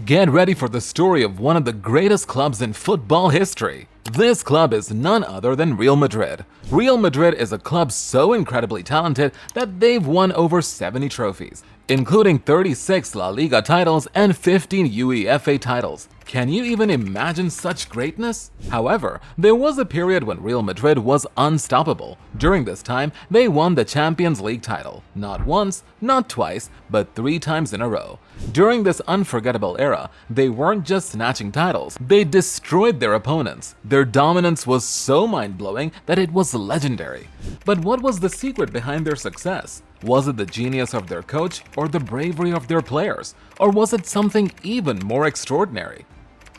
Get ready for the story of one of the greatest clubs in football history. This club is none other than Real Madrid. Real Madrid is a club so incredibly talented that they've won over 70 trophies, including 36 La Liga titles and 15 UEFA titles. Can you even imagine such greatness? However, there was a period when Real Madrid was unstoppable. During this time, they won the Champions League title, not once, not twice, but 3 times in a row. During this unforgettable era, they weren't just snatching titles, they destroyed their opponents. Their dominance was so mind-blowing that it was legendary. But what was the secret behind their success? Was it the genius of their coach, or the bravery of their players? Or was it something even more extraordinary?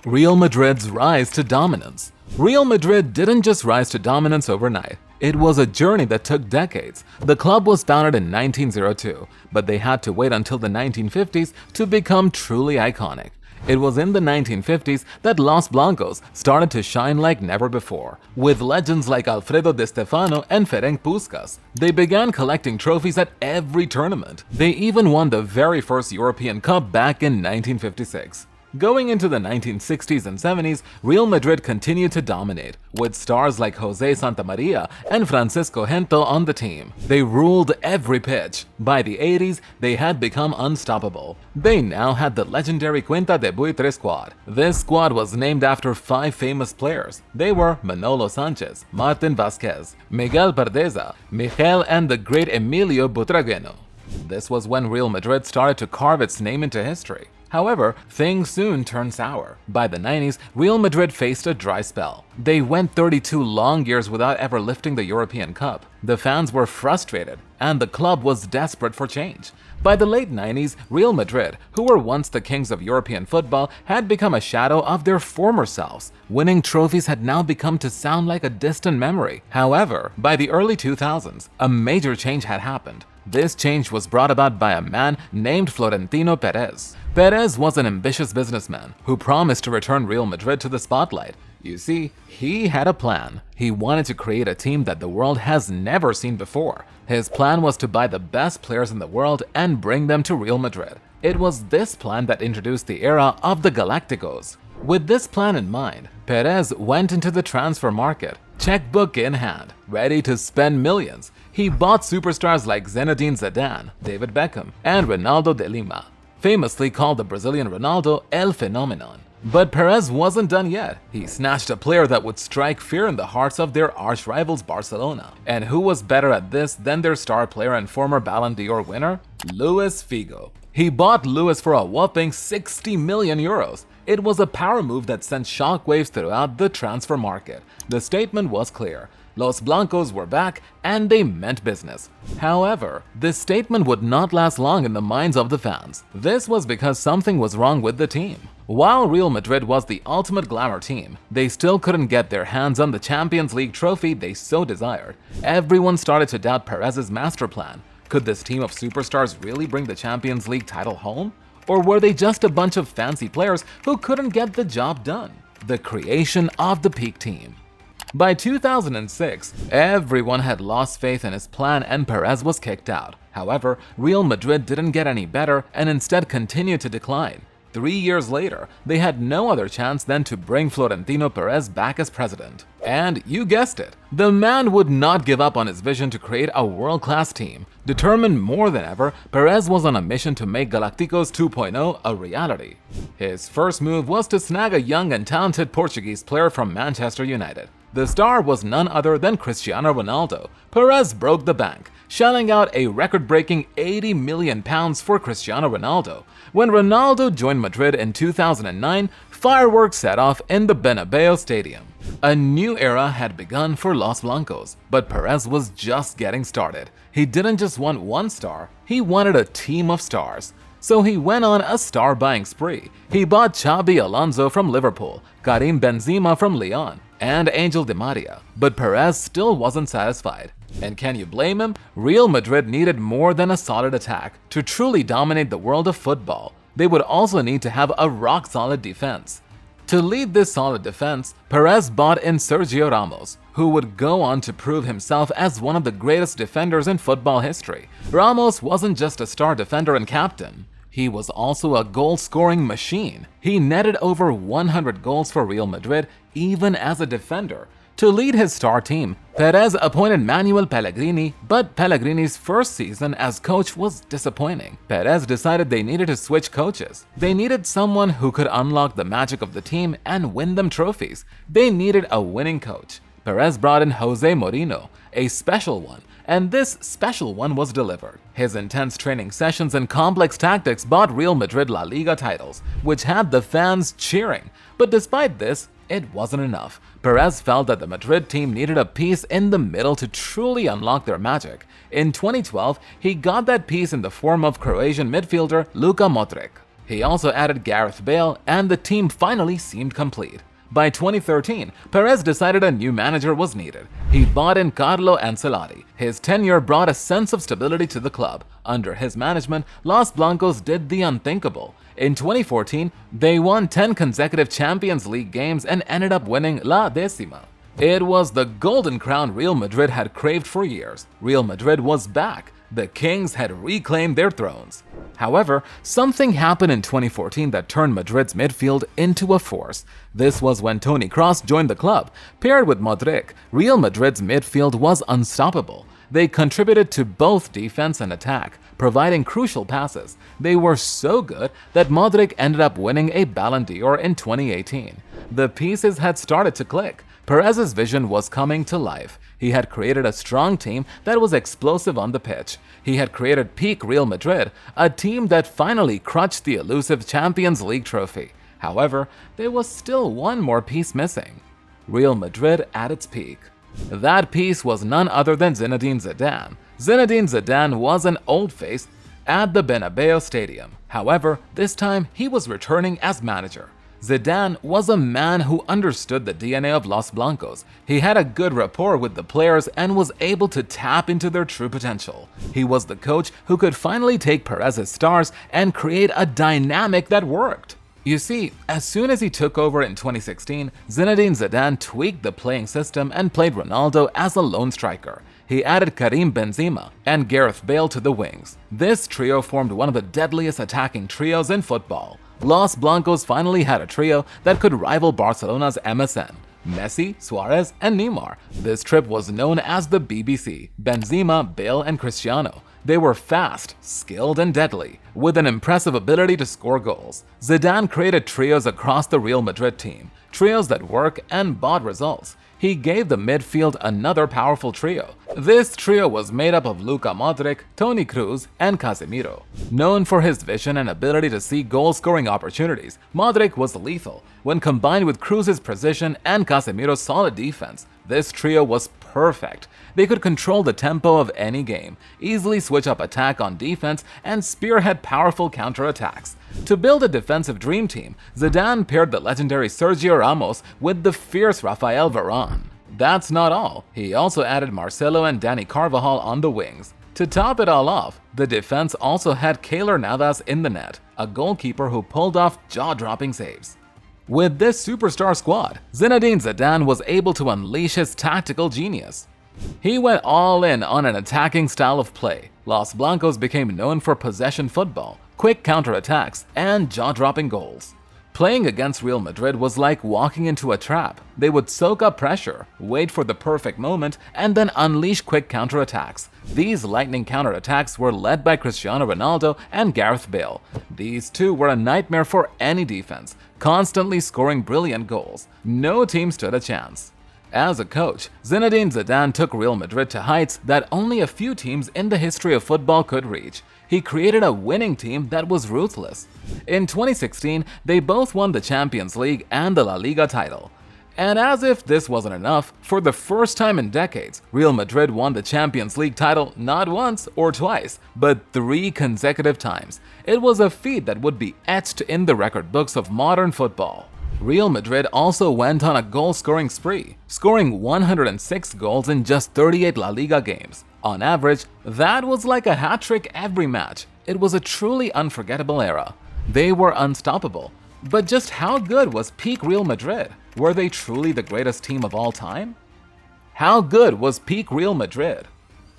Real Madrid's rise to dominance. Real Madrid didn't just rise to dominance overnight. It was a journey that took decades. The club was founded in 1902, but they had to wait until the 1950s to become truly iconic. It was in the 1950s that Los Blancos started to shine like never before. With legends like Alfredo Di Stefano and Ferenc Puskás, they began collecting trophies at every tournament. They even won the very first European Cup back in 1956. Going into the 1960s and 70s, Real Madrid continued to dominate, with stars like José Santamaría and Francisco Gento on the team. They ruled every pitch. By the 80s, they had become unstoppable. They now had the legendary Quinta de Buitre squad. This squad was named after 5 famous players. They were Manolo Sánchez, Martín Vázquez, Miguel Perdeza, Miguel and the great Emilio Butragueño. This was when Real Madrid started to carve its name into history. However, things soon turned sour. By the 90s, Real Madrid faced a dry spell. They went 32 long years without ever lifting the European Cup. The fans were frustrated, and the club was desperate for change. By the late 90s, Real Madrid, who were once the kings of European football, had become a shadow of their former selves. Winning trophies had now become to sound like a distant memory. However, by the early 2000s, a major change had happened. This change was brought about by a man named Florentino Perez. Perez was an ambitious businessman who promised to return Real Madrid to the spotlight. You see, he had a plan. He wanted to create a team that the world has never seen before. His plan was to buy the best players in the world and bring them to Real Madrid. It was this plan that introduced the era of the Galácticos. With this plan in mind, Perez went into the transfer market, checkbook in hand, ready to spend millions. He bought superstars like Zinedine Zidane, David Beckham, and Ronaldo de Lima, famously called the Brazilian Ronaldo El Phenomenon. But Perez wasn't done yet. He snatched a player that would strike fear in the hearts of their arch-rivals Barcelona. And who was better at this than their star player and former Ballon d'Or winner? Luis Figo. He bought Luis for a whopping 60 million euros. It was a power move that sent shockwaves throughout the transfer market. The statement was clear. Los Blancos were back, and they meant business. However, this statement would not last long in the minds of the fans. This was because something was wrong with the team. While Real Madrid was the ultimate glamour team, they still couldn't get their hands on the Champions League trophy they so desired. Everyone started to doubt Perez's master plan. Could this team of superstars really bring the Champions League title home? Or were they just a bunch of fancy players who couldn't get the job done? The creation of the peak team. By 2006, everyone had lost faith in his plan and Perez was kicked out. However, Real Madrid didn't get any better and instead continued to decline. 3 years later, they had no other chance than to bring Florentino Perez back as president. And you guessed it, the man would not give up on his vision to create a world-class team. Determined more than ever, Perez was on a mission to make Galácticos 2.0 a reality. His first move was to snag a young and talented Portuguese player from Manchester United. The star was none other than Cristiano Ronaldo. Perez broke the bank, shelling out a record-breaking £80 million for Cristiano Ronaldo. When Ronaldo joined Madrid in 2009, fireworks set off in the Bernabeu Stadium. A new era had begun for Los Blancos, but Perez was just getting started. He didn't just want one star, he wanted a team of stars. So he went on a star-buying spree. He bought Xabi Alonso from Liverpool, Karim Benzema from Lyon, and Angel Di Maria. But Perez still wasn't satisfied. And can you blame him? Real Madrid needed more than a solid attack to truly dominate the world of football. They would also need to have a rock-solid defense. To lead this solid defense, Perez bought in Sergio Ramos, who would go on to prove himself as one of the greatest defenders in football history. Ramos wasn't just a star defender and captain. he was also a goal-scoring machine. He netted over 100 goals for Real Madrid, even as a defender. To lead his star team, Perez appointed Manuel Pellegrini, but Pellegrini's first season as coach was disappointing. Perez decided they needed to switch coaches. They needed someone who could unlock the magic of the team and win them trophies. They needed a winning coach. Perez brought in Jose Mourinho, a special one, and this special one was delivered. His intense training sessions and complex tactics bought Real Madrid La Liga titles, which had the fans cheering. But despite this, it wasn't enough. Perez felt that the Madrid team needed a piece in the middle to truly unlock their magic. In 2012, he got that piece in the form of Croatian midfielder Luka Modric. He also added Gareth Bale, and the team finally seemed complete. By 2013, Perez decided a new manager was needed. He bought in Carlo Ancelotti. His tenure brought a sense of stability to the club. Under his management, Los Blancos did the unthinkable. In 2014, they won 10 consecutive Champions League games and ended up winning La Décima. It was the golden crown Real Madrid had craved for years. Real Madrid was back. The Kings had reclaimed their thrones. However, something happened in 2014 that turned Madrid's midfield into a force. This was when Toni Kroos joined the club. Paired with Modric, Real Madrid's midfield was unstoppable. They contributed to both defense and attack, providing crucial passes. They were so good that Modric ended up winning a Ballon d'Or in 2018. The pieces had started to click. Perez's vision was coming to life. He had created a strong team that was explosive on the pitch. He had created peak Real Madrid, a team that finally crushed the elusive Champions League trophy. However, there was still one more piece missing: Real Madrid at its peak. That piece was none other than Zinedine Zidane. Zinedine Zidane was an old face at the Bernabeu Stadium. However, this time he was returning as manager. Zidane was a man who understood the DNA of Los Blancos. He had a good rapport with the players and was able to tap into their true potential. He was the coach who could finally take Perez's stars and create a dynamic that worked. You see, as soon as he took over in 2016, Zinedine Zidane tweaked the playing system and played Ronaldo as a lone striker. He added Karim Benzema and Gareth Bale to the wings. This trio formed one of the deadliest attacking trios in football. Los Blancos finally had a trio that could rival Barcelona's MSN: Messi, Suarez, and Neymar. This trip was known as the BBC: Benzema, Bale, and Cristiano. They were fast, skilled, and deadly, with an impressive ability to score goals. Zidane created trios across the Real Madrid team, trios that work and brought results. He gave the midfield another powerful trio. This trio was made up of Luka Modric, Toni Kroos, and Casemiro. Known for his vision and ability to see goal-scoring opportunities, Modric was lethal. When combined with Kroos' precision and Casemiro's solid defense, this trio was perfect. They could control the tempo of any game, easily switch up attack on defense, and spearhead powerful counterattacks. To build a defensive dream team, Zidane paired the legendary Sergio Ramos with the fierce Rafael Varane. That's not all. He also added Marcelo and Dani Carvajal on the wings. To top it all off, the defense also had Keylor Navas in the net, a goalkeeper who pulled off jaw-dropping saves. With this superstar squad, Zinedine Zidane was able to unleash his tactical genius. He went all in on an attacking style of play. Los Blancos became known for possession football, quick counterattacks, and jaw-dropping goals. Playing against Real Madrid was like walking into a trap. They would soak up pressure, wait for the perfect moment, and then unleash quick counterattacks. These lightning counterattacks were led by Cristiano Ronaldo and Gareth Bale. These two were a nightmare for any defense, constantly scoring brilliant goals. No team stood a chance. As a coach, Zinedine Zidane took Real Madrid to heights that only a few teams in the history of football could reach. He created a winning team that was ruthless. In 2016, they both won the Champions League and the La Liga title. And as if this wasn't enough, for the first time in decades, Real Madrid won the Champions League title not once or twice, but 3 consecutive times. It was a feat that would be etched in the record books of modern football. Real Madrid also went on a goal-scoring spree, scoring 106 goals in just 38 La Liga games. On average, that was like a hat-trick every match. It was a truly unforgettable era. They were unstoppable. But just how good was peak Real Madrid? Were they truly the greatest team of all time? How good was peak Real Madrid?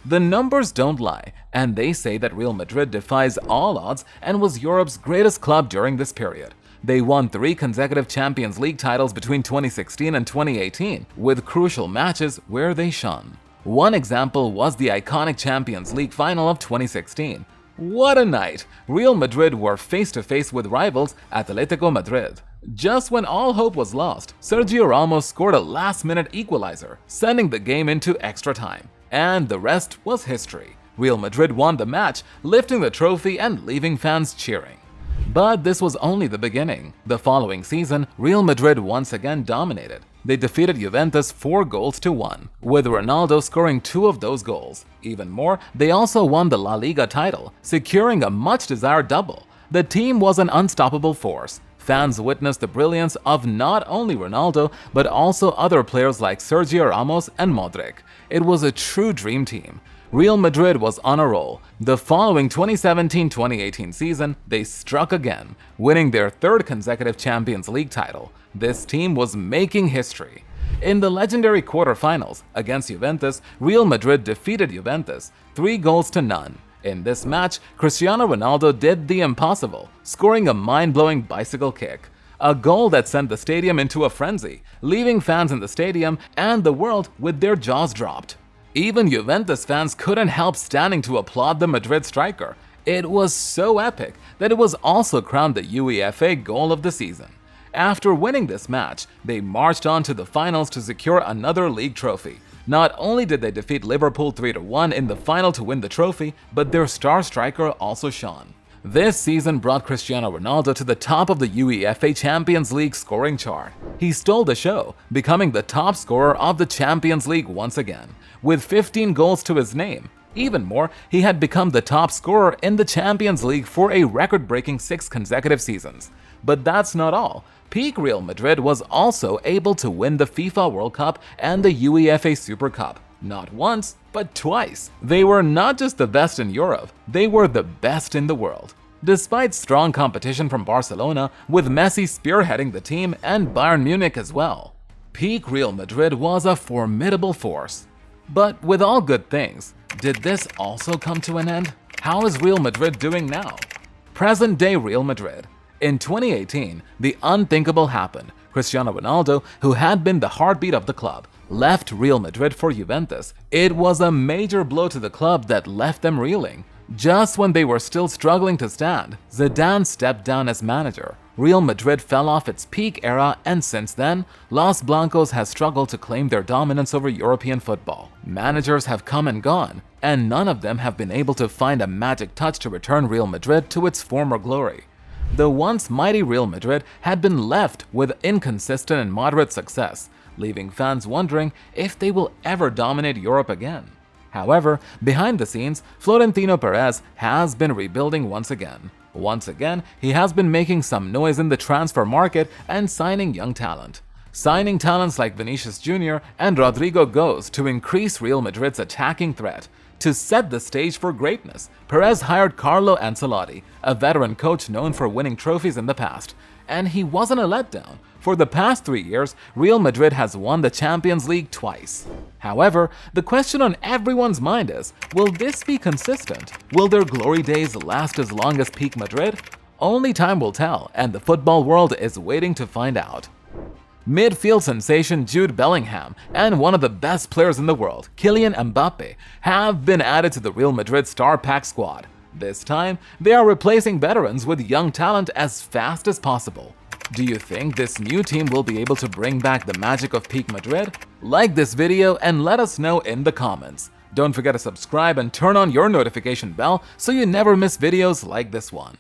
The numbers don't lie, and they say that Real Madrid defies all odds and was Europe's greatest club during this period. They won 3 consecutive Champions League titles between 2016 and 2018, with crucial matches where they shone. One example was the iconic Champions League final of 2016. What a night! Real Madrid were face-to-face with rivals Atletico Madrid. Just when all hope was lost, Sergio Ramos scored a last-minute equalizer, sending the game into extra time. And the rest was history. Real Madrid won the match, lifting the trophy and leaving fans cheering. But this was only the beginning. The following season, Real Madrid once again dominated. They defeated Juventus 4-1, with Ronaldo scoring 2 of those goals. Even more, they also won the La Liga title, securing a much-desired double. The team was an unstoppable force. Fans witnessed the brilliance of not only Ronaldo, but also other players like Sergio Ramos and Modric. It was a true dream team. Real Madrid was on a roll. The following 2017-2018 season, they struck again, winning their 3rd consecutive Champions League title. This team was making history. In the legendary quarterfinals against Juventus, Real Madrid defeated Juventus 3-0. In this match, Cristiano Ronaldo did the impossible, scoring a mind-blowing bicycle kick. A goal that sent the stadium into a frenzy, leaving fans in the stadium and the world with their jaws dropped. Even Juventus fans couldn't help standing to applaud the Madrid striker. It was so epic that it was also crowned the UEFA goal of the season. After winning this match, they marched on to the finals to secure another league trophy. Not only did they defeat Liverpool 3-1 in the final to win the trophy, but their star striker also shone. This season brought Cristiano Ronaldo to the top of the UEFA Champions League scoring chart. He stole the show, becoming the top scorer of the Champions League once again, with 15 goals to his name. Even more, he had become the top scorer in the Champions League for a record-breaking 6 consecutive seasons. But that's not all. Peak Real Madrid was also able to win the FIFA World Cup and the UEFA Super Cup. Not once, but twice. They were not just the best in Europe, they were the best in the world. Despite strong competition from Barcelona, with Messi spearheading the team and Bayern Munich as well. Peak Real Madrid was a formidable force. But with all good things, did this also come to an end? How is Real Madrid doing now? Present-day Real Madrid. In 2018, the unthinkable happened. Cristiano Ronaldo, who had been the heartbeat of the club, left Real Madrid for Juventus. It was a major blow to the club that left them reeling. Just when they were still struggling to stand, Zidane stepped down as manager. Real Madrid fell off its peak era, and since then, Los Blancos has struggled to claim their dominance over European football. Managers have come and gone, and none of them have been able to find a magic touch to return Real Madrid to its former glory. The once mighty Real Madrid had been left with inconsistent and moderate success, leaving fans wondering if they will ever dominate Europe again. However, behind the scenes, Florentino Perez has been rebuilding once again. Once again, he has been making some noise in the transfer market and signing young talent. Signing talents like Vinicius Jr. and Rodrigo Goes to increase Real Madrid's attacking threat. To set the stage for greatness, Perez hired Carlo Ancelotti, a veteran coach known for winning trophies in the past. And he wasn't a letdown. For the past 3 years, Real Madrid has won the Champions League twice. However, the question on everyone's mind is, will this be consistent? Will their glory days last as long as peak Madrid? Only time will tell, and the football world is waiting to find out. Midfield sensation Jude Bellingham and one of the best players in the world, Kylian Mbappe, have been added to the Real Madrid star pack squad. This time, they are replacing veterans with young talent as fast as possible. Do you think this new team will be able to bring back the magic of peak Madrid? Like this video and let us know in the comments. Don't forget to subscribe and turn on your notification bell so you never miss videos like this one.